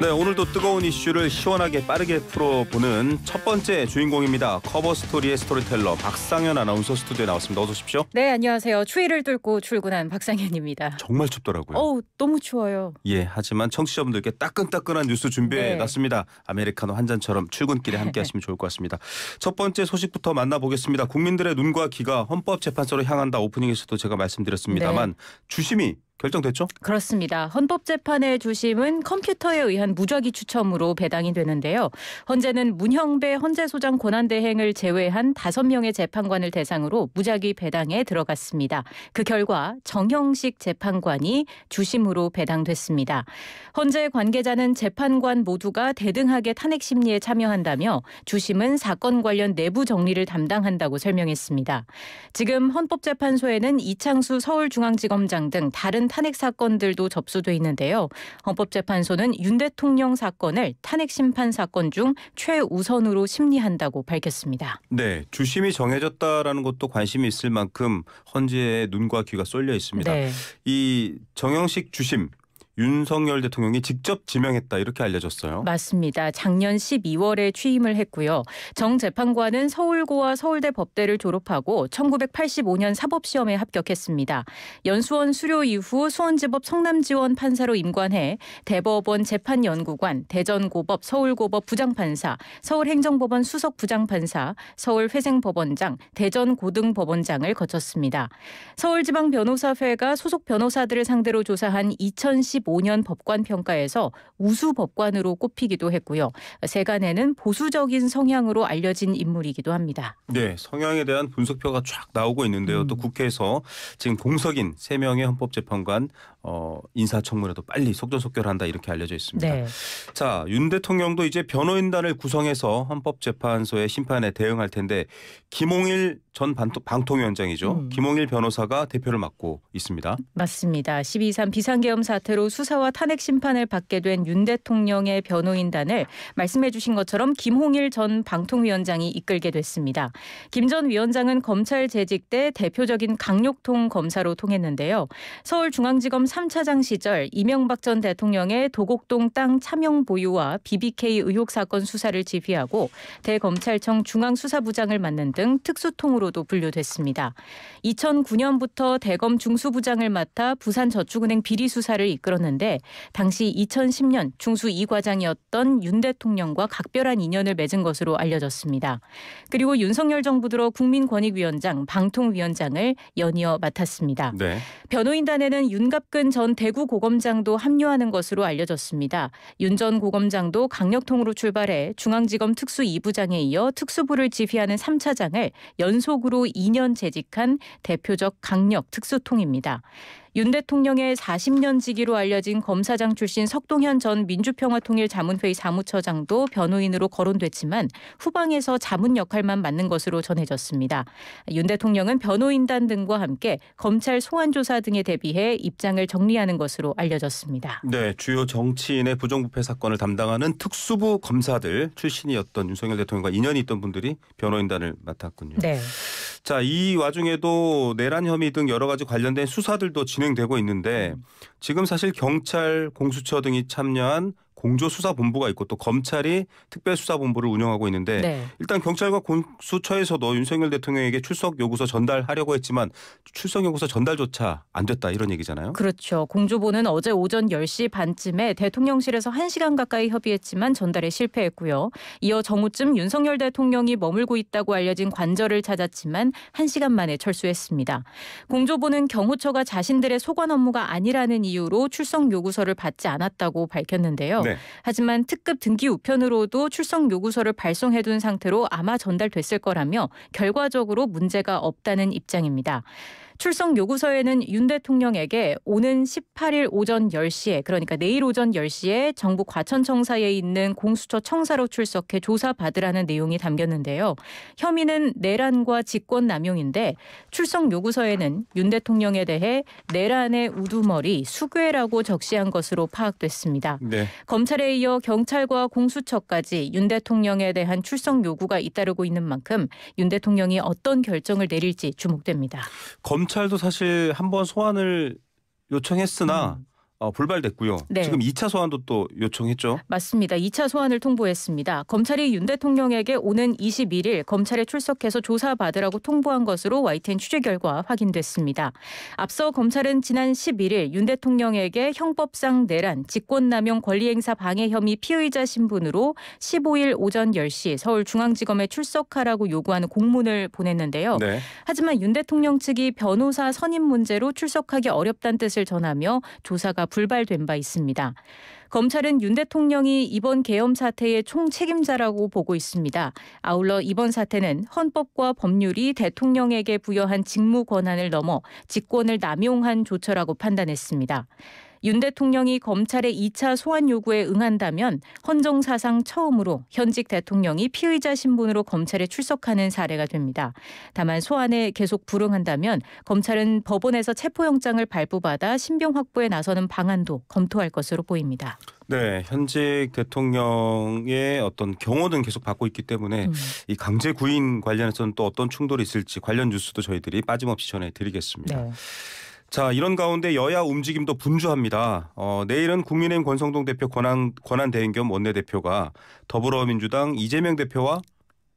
네, 오늘도 뜨거운 이슈를 시원하게 빠르게 풀어보는 첫 번째 주인공입니다. 커버스토리의 스토리텔러 박상현 아나운서 스튜디오에 나왔습니다. 어서 오십시오. 네, 안녕하세요. 추위를 뚫고 출근한 박상현입니다. 정말 춥더라고요. 너무 추워요. 예, 하지만 청취자분들께 따끈따끈한 뉴스 준비해놨습니다. 아메리카노 한 잔처럼 출근길에 함께 하시면 좋을 것 같습니다. 첫 번째 소식부터 만나보겠습니다. 국민들의 눈과 귀가 헌법재판소로 향한다. 오프닝에서도 제가 말씀드렸습니다만 주심이 결정됐죠? 그렇습니다. 헌법재판의 주심은 컴퓨터에 의한 무작위 추첨으로 배당이 되는데요. 헌재는 문형배 헌재소장 권한대행을 제외한 5명의 재판관을 대상으로 무작위 배당에 들어갔습니다. 그 결과 정형식 재판관이 주심으로 배당됐습니다. 헌재 관계자는 재판관 모두가 대등하게 탄핵 심리에 참여한다며 주심은 사건 관련 내부 정리를 담당한다고 설명했습니다. 지금 헌법재판소에는 이창수 서울중앙지검장 등 다른 탄핵 사건들도 접수돼 있는데요. 헌법재판소는 윤 대통령 사건을 탄핵 심판 사건 중 최우선으로 심리한다고 밝혔습니다. 네, 주심이 정해졌다라는 것도 관심이 있을 만큼 헌재에 눈과 귀가 쏠려 있습니다. 네. 이 정형식 주심 윤석열 대통령이 직접 지명했다 이렇게 알려졌어요. 맞습니다. 작년 12월에 취임을 했고요. 정 재판관은 서울고와 서울대 법대를 졸업하고 1985년 사법시험에 합격했습니다. 연수원 수료 이후 수원지법 성남지원 판사로 임관해 대법원 재판연구관, 대전고법 서울고법 부장판사, 서울행정법원 수석부장판사, 서울회생법원장, 대전고등법원장을 거쳤습니다. 서울지방변호사회가 소속 변호사들을 상대로 조사한 2015년 법관 평가에서 우수 법관으로 꼽히기도 했고요. 세간에는 보수적인 성향으로 알려진 인물이기도 합니다. 네, 성향에 대한 분석표가 쫙 나오고 있는데요. 또 국회에서 지금 공석인 3명의 헌법재판관 인사청문회도 빨리 속전속결한다 이렇게 알려져 있습니다. 네. 자, 윤 대통령도 이제 변호인단을 구성해서 헌법재판소의 심판에 대응할 텐데 김홍일 전 방통위원장이죠. 김홍일 변호사가 대표를 맡고 있습니다. 맞습니다. 12.3 비상계엄 사태로 수사와 탄핵 심판을 받게 된 윤 대통령의 변호인단을 말씀해 주신 것처럼 김홍일 전 방통위원장이 이끌게 됐습니다. 김 전 위원장은 검찰 재직 때 대표적인 강력통 검사로 통했는데요. 서울중앙지검 3차장 시절 이명박 전 대통령의 도곡동 땅 차명 보유와 BBK 의혹 사건 수사를 지휘하고 대검찰청 중앙수사부장을 맡는 등 특수통으로도 분류됐습니다. 2009년부터 대검 중수부장을 맡아 부산저축은행 비리 수사를 이끌었는데 당시 2010년 중수 2과장이었던 윤 대통령과 각별한 인연을 맺은 것으로 알려졌습니다. 그리고 윤석열 정부 들어 국민권익위원장, 방통위원장을 연이어 맡았습니다. 네. 변호인단에는 윤갑근 전 대구고검장도 합류하는 것으로 알려졌습니다. 윤 전 고검장도 강력통으로 출발해 중앙지검 특수 2부장에 이어 특수부를 지휘하는 3차장을 연속으로 2년 재직한 대표적 강력 특수통입니다. 윤 대통령의 40년 지기로 알려진 검사장 출신 석동현 전 민주평화통일자문회의 사무처장도 변호인으로 거론됐지만 후방에서 자문 역할만 맡는 것으로 전해졌습니다. 윤 대통령은 변호인단 등과 함께 검찰 소환조사 등에 대비해 입장을 정리하는 것으로 알려졌습니다. 네, 주요 정치인의 부정부패 사건을 담당하는 특수부 검사들 출신이었던 윤석열 대통령과 인연이 있던 분들이 변호인단을 맡았군요. 네. 자, 이 와중에도 내란 혐의 등 여러 가지 관련된 수사들도 진행되고 있는데 지금 사실 경찰, 공수처 등이 참여한 공조수사본부가 있고 또 검찰이 특별수사본부를 운영하고 있는데 네. 일단 경찰과 공수처에서도 윤석열 대통령에게 출석 요구서 전달하려고 했지만 출석 요구서 전달조차 안 됐다 이런 얘기잖아요. 그렇죠. 공조보는 어제 오전 10시 반쯤에 대통령실에서 1시간 가까이 협의했지만 전달에 실패했고요. 이어 정오쯤 윤석열 대통령이 머물고 있다고 알려진 관저를 찾았지만 1시간 만에 철수했습니다. 공조보는 경호처가 자신들의 소관 업무가 아니라는 이유로 출석 요구서를 받지 않았다고 밝혔는데요. 네. 하지만 특급 등기 우편으로도 출석 요구서를 발송해둔 상태로 아마 전달됐을 거라며 결과적으로 문제가 없다는 입장입니다. 출석 요구서에는 윤 대통령에게 오는 18일 오전 10시에 그러니까 내일 오전 10시에 정부 과천청사에 있는 공수처 청사로 출석해 조사받으라는 내용이 담겼는데요. 혐의는 내란과 직권남용인데 출석 요구서에는 윤 대통령에 대해 내란의 우두머리 수괴라고 적시한 것으로 파악됐습니다. 네. 검찰에 이어 경찰과 공수처까지 윤 대통령에 대한 출석 요구가 잇따르고 있는 만큼 윤 대통령이 어떤 결정을 내릴지 주목됩니다. 검찰도 사실 한번 소환을 요청했으나 불발됐고요. 네. 지금 2차 소환도 또 요청했죠. 맞습니다. 2차 소환을 통보했습니다. 검찰이 윤 대통령에게 오는 21일 검찰에 출석해서 조사받으라고 통보한 것으로 YTN 취재 결과 확인됐습니다. 앞서 검찰은 지난 11일 윤 대통령에게 형법상 내란, 직권남용 권리행사 방해 혐의 피의자 신분으로 15일 오전 10시 서울중앙지검에 출석하라고 요구하는 공문을 보냈는데요. 네. 하지만 윤 대통령 측이 변호사 선임 문제로 출석하기 어렵다는 뜻을 전하며 조사가 불발된 바 있습니다. 검찰은 윤 대통령이 이번 계엄 사태의 총책임자라고 보고 있습니다. 아울러 이번 사태는 헌법과 법률이 대통령에게 부여한 직무 권한을 넘어 직권을 남용한 조처라고 판단했습니다. 윤 대통령이 검찰의 2차 소환 요구에 응한다면 헌정사상 처음으로 현직 대통령이 피의자 신분으로 검찰에 출석하는 사례가 됩니다. 다만 소환에 계속 불응한다면 검찰은 법원에서 체포영장을 발부받아 신병 확보에 나서는 방안도 검토할 것으로 보입니다. 네, 현직 대통령의 어떤 경호는 계속 받고 있기 때문에 이 강제 구인 관련해서는 또 어떤 충돌이 있을지 관련 뉴스도 저희들이 빠짐없이 전해드리겠습니다. 네. 자, 이런 가운데 여야 움직임도 분주합니다. 내일은 국민의힘 권성동 대표 권한대행 겸 원내대표가 더불어민주당 이재명 대표와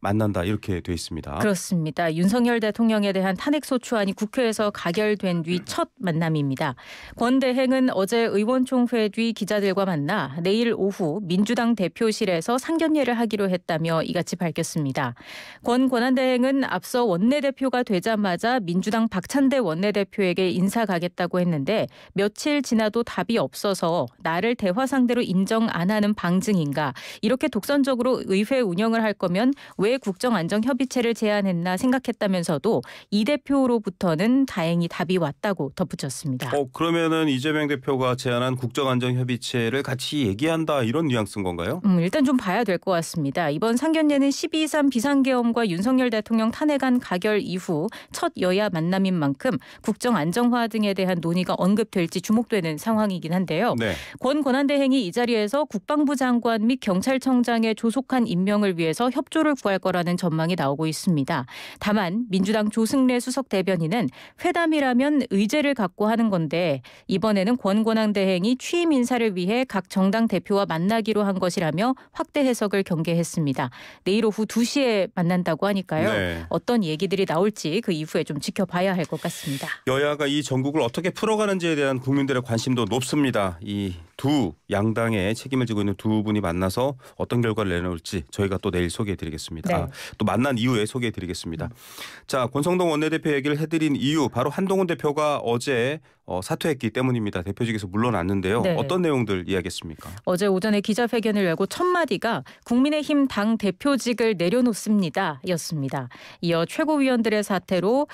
만난다 이렇게 돼 있습니다. 그렇습니다. 윤석열 대통령에 대한 탄핵소추안이 국회에서 가결된 뒤 첫 만남입니다. 권 대행은 어제 의원총회 뒤 기자들과 만나 내일 오후 민주당 대표실에서 상견례를 하기로 했다며 이같이 밝혔습니다. 권 권한대행은 앞서 원내대표가 되자마자 민주당 박찬대 원내대표에게 인사 가겠다고 했는데 며칠 지나도 답이 없어서 나를 대화 상대로 인정 안 하는 방증인가 이렇게 독선적으로 의회 운영을 할 거면 왜 국정안정협의체를 제안했나 생각했다면서도 이 대표로부터는 다행히 답이 왔다고 덧붙였습니다. 그러면은 이재명 대표가 제안한 국정안정협의체를 같이 얘기한다 이런 뉘앙스인 건가요? 일단 좀 봐야 될 것 같습니다. 이번 상견례는 12.3 비상계엄과 윤석열 대통령 탄핵안 가결 이후 첫 여야 만남인 만큼 국정안정화 등에 대한 논의가 언급될지 주목되는 상황이긴 한데요. 네. 권 권한대행이 이 자리에서 국방부 장관 및 경찰청장의 조속한 임명을 위해서 협조를 구할 거라는 전망이 나오고 있습니다. 다만 민주당 조승래 수석 대변인은 회담이라면 의제를 갖고 하는 건데 이번에는 권 권한대행이 취임 인사를 위해 각 정당 대표와 만나기로 한 것이라며 확대 해석을 경계했습니다. 내일 오후 2시에 만난다고 하니까요. 네. 어떤 얘기들이 나올지 그 이후에 좀 지켜봐야 할 것 같습니다. 여야가 이 전국을 어떻게 풀어가는지에 대한 국민들의 관심도 높습니다. 이 두 양당의 책임을 지고 있는 두 분이 만나서 어떤 결과를 내놓을지 저희가 또 내일 소개해드리겠습니다. 네. 또 만난 이후에 소개해드리겠습니다. 자, 권성동 원내대표 얘기를 해드린 이유 바로 한동훈 대표가 어제 사퇴했기 때문입니다. 대표직에서 물러났는데요. 네. 어떤 내용들 이야기했습니까? 어제 오전에 기자회견을 열고 첫 마디가 국민의힘 당 대표직을 내려놓습니다 였습니다. 이어 최고위원들의 사태로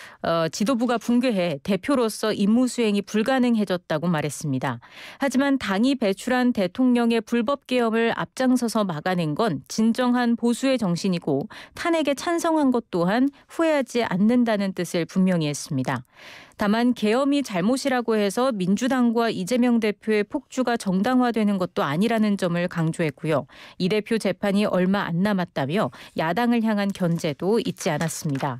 지도부가 붕괴해 대표로서 임무 수행이 불가능해졌다고 말했습니다. 하지만 당이 배출한 대통령의 불법 계엄을 앞장서서 막아낸 건 진정한 보수의 정신이고 탄핵에 찬성한 것 또한 후회하지 않는다는 뜻을 분명히 했습니다. 다만 계엄이 잘못이라고 해서 민주당과 이재명 대표의 폭주가 정당화되는 것도 아니라는 점을 강조했고요. 이 대표 재판이 얼마 안 남았다며 야당을 향한 견제도 잊지 않았습니다.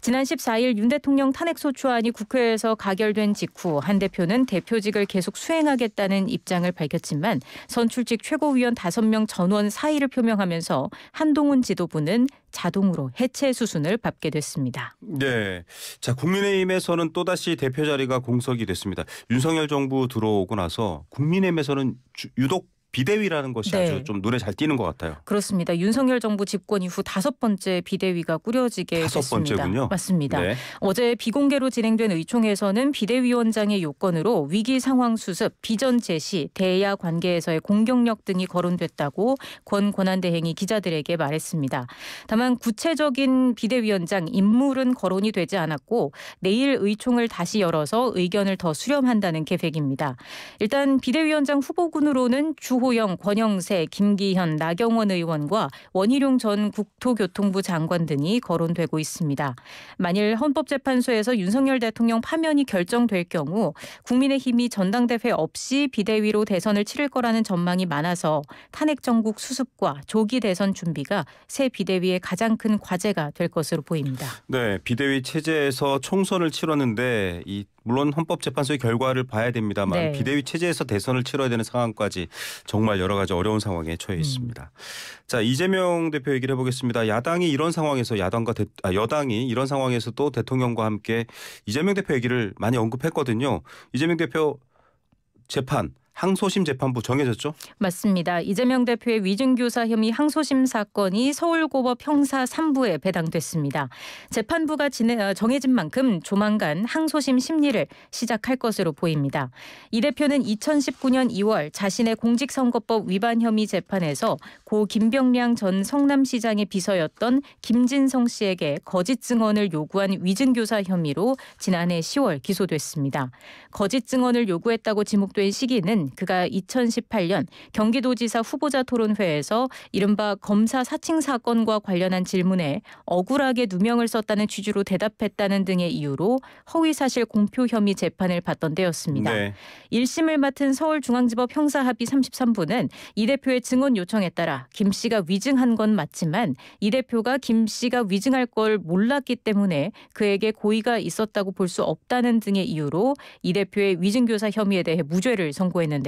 지난 14일 윤 대통령 탄핵소추안이 국회에서 가결된 직후 한 대표는 대표직을 계속 수행하겠다는 입장을 밝혔지만 선출직 최고위원 5명 전원 사의를 표명하면서 한동훈 지도부는 자동으로 해체 수순을 밟게 됐습니다. 네. 자, 국민의힘에서는 또다시 대표 자리가 공석이 됐습니다. 윤석열 정부 들어오고 나서 국민의힘에서는 유독 비대위라는 것이 네. 아주 좀 눈에 잘 띄는 것 같아요. 그렇습니다. 윤석열 정부 집권 이후 5번째 비대위가 꾸려지게 다섯 됐습니다. 번째군요. 맞습니다. 네. 어제 비공개로 진행된 의총에서는 비대위원장의 요건으로 위기 상황 수습, 비전 제시, 대야 관계에서의 공격력 등이 거론됐다고 권 권한대행이 기자들에게 말했습니다. 다만 구체적인 비대위원장 인물은 거론이 되지 않았고 내일 의총을 다시 열어서 의견을 더 수렴한다는 계획입니다. 일단 비대위원장 후보군으로는 주호영, 권영세, 김기현, 나경원 의원과 원희룡 전 국토교통부 장관 등이 거론되고 있습니다. 만일 헌법재판소에서 윤석열 대통령 파면이 결정될 경우 국민의힘이 전당대회 없이 비대위로 대선을 치를 거라는 전망이 많아서 탄핵 정국 수습과 조기 대선 준비가 새 비대위의 가장 큰 과제가 될 것으로 보입니다. 네, 비대위 체제에서 총선을 치렀는데 물론 헌법재판소의 결과를 봐야 됩니다만 네. 비대위 체제에서 대선을 치러야 되는 상황까지 정말 여러 가지 어려운 상황에 처해 있습니다. 자, 이재명 대표 얘기를 해보겠습니다. 야당이 이런 상황에서 여당이 이런 상황에서도 대통령과 함께 이재명 대표 얘기를 많이 언급했거든요. 이재명 대표 재판. 항소심 재판부 정해졌죠? 맞습니다. 이재명 대표의 위증교사 혐의 항소심 사건이 서울고법 형사 3부에 배당됐습니다. 재판부가 정해진 만큼 조만간 항소심 심리를 시작할 것으로 보입니다. 이 대표는 2019년 2월 자신의 공직선거법 위반 혐의 재판에서 고 김병량 전 성남시장의 비서였던 김진성 씨에게 거짓 증언을 요구한 위증교사 혐의로 지난해 10월 기소됐습니다. 거짓 증언을 요구했다고 지목된 시기는 그가 2018년 경기도지사 후보자 토론회에서 이른바 검사 사칭 사건과 관련한 질문에 억울하게 누명을 썼다는 취지로 대답했다는 등의 이유로 허위사실 공표 혐의 재판을 받던 때였습니다. 네. 1심을 맡은 서울중앙지법 형사합의 33부는 이 대표의 증언 요청에 따라 김 씨가 위증한 건 맞지만 이 대표가 김 씨가 위증할 걸 몰랐기 때문에 그에게 고의가 있었다고 볼 수 없다는 등의 이유로 이 대표의 위증교사 혐의에 대해 무죄를 선고했는데요.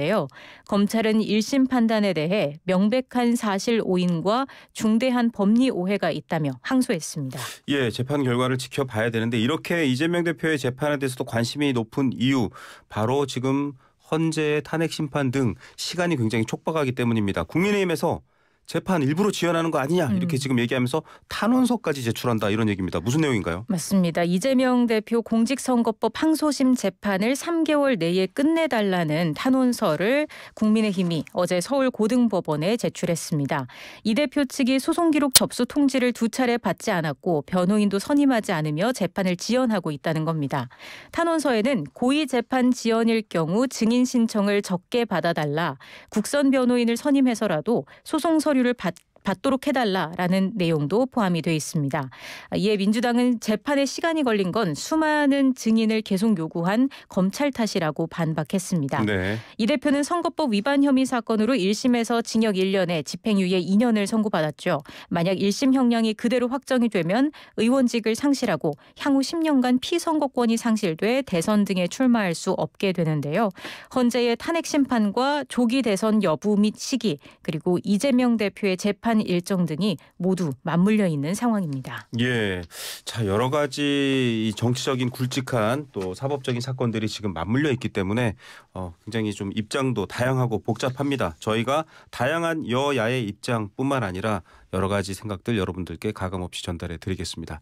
검찰은 1심 판단에 대해 명백한 사실 오인과 중대한 법리 오해가 있다며 항소했습니다. 예, 재판 결과를 지켜봐야 되는데 이렇게 이재명 대표의 재판에 대해서도 관심이 높은 이유 바로 지금 헌재의 탄핵 심판 등 시간이 굉장히 촉박하기 때문입니다. 국민의힘에서 재판 일부러 지연하는 거 아니냐 이렇게 지금 얘기하면서 탄원서까지 제출한다 이런 얘기입니다. 무슨 내용인가요? 맞습니다. 이재명 대표 공직선거법 항소심 재판을 3개월 내에 끝내달라는 탄원서를 국민의힘이 어제 서울고등법원에 제출했습니다. 이 대표 측이 소송기록 접수 통지를 2차례 받지 않았고 변호인도 선임하지 않으며 재판을 지연하고 있다는 겁니다. 탄원서에는 고의 재판 지연일 경우 증인 신청을 적게 받아달라, 국선 변호인을 선임해서라도 소송 서류를 받도록 해달라라는 내용도 포함이 돼 있습니다. 이에 민주당은 재판에 시간이 걸린 건 수많은 증인을 계속 요구한 검찰 탓이라고 반박했습니다. 네. 이 대표는 선거법 위반 혐의 사건으로 1심에서 징역 1년에 집행유예 2년을 선고받았죠. 만약 1심 형량이 그대로 확정이 되면 의원직을 상실하고 향후 10년간 피선거권이 상실돼 대선 등에 출마할 수 없게 되는데요. 헌재의 탄핵 심판과 조기 대선 여부 및 시기 그리고 이재명 대표의 재판 일정 등이 모두 맞물려 있는 상황입니다. 예, 자 여러 가지 이 정치적인 굵직한 또 사법적인 사건들이 지금 맞물려 있기 때문에 굉장히 좀 입장도 다양하고 복잡합니다. 저희가 다양한 여야의 입장뿐만 아니라 여러 가지 생각들 여러분들께 가감없이 전달해 드리겠습니다.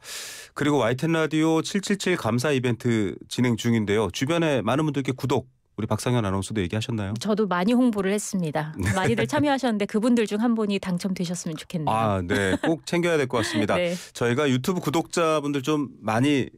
그리고 YTN 라디오 777 감사 이벤트 진행 중인데요. 주변에 많은 분들께 구독 우리 박상현 아나운서도 얘기하셨나요? 저도 많이 홍보를 했습니다. 많이들 참여하셨는데 그분들 중 한 분이 당첨되셨으면 좋겠네요. 아, 네. 꼭 챙겨야 될 것 같습니다. 네. 저희가 유튜브 구독자분들 좀 많이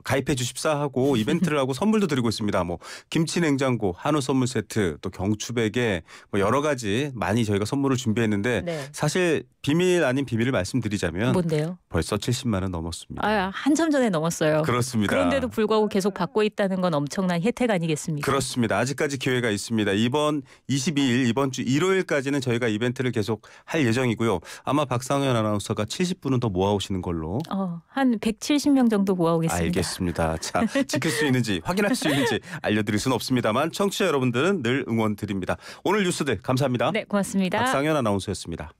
가입해 주십사 하고 이벤트를 하고 선물도 드리고 있습니다. 뭐 김치 냉장고, 한우 선물 세트, 또 경추베개 뭐 여러 가지 많이 저희가 선물을 준비했는데 네. 사실 비밀 아닌 비밀을 말씀드리자면 뭔데요? 벌써 70만 원 넘었습니다. 한참 전에 넘었어요. 그렇습니다. 그런데도 불구하고 계속 받고 있다는 건 엄청난 혜택 아니겠습니까? 그렇습니다. 아직까지 기회가 있습니다. 이번 22일 이번 주 일요일까지는 저희가 이벤트를 계속 할 예정이고요. 아마 박상현 아나운서가 70분은 더 모아오시는 걸로. 한 170명 정도 모아오겠습니다. 알겠습니다. 자, 지킬 수 있는지 확인할 수 있는지 알려드릴 수는 없습니다만 청취자 여러분들은 늘 응원 드립니다. 오늘 뉴스들 감사합니다. 네, 고맙습니다. 박상현 아나운서였습니다.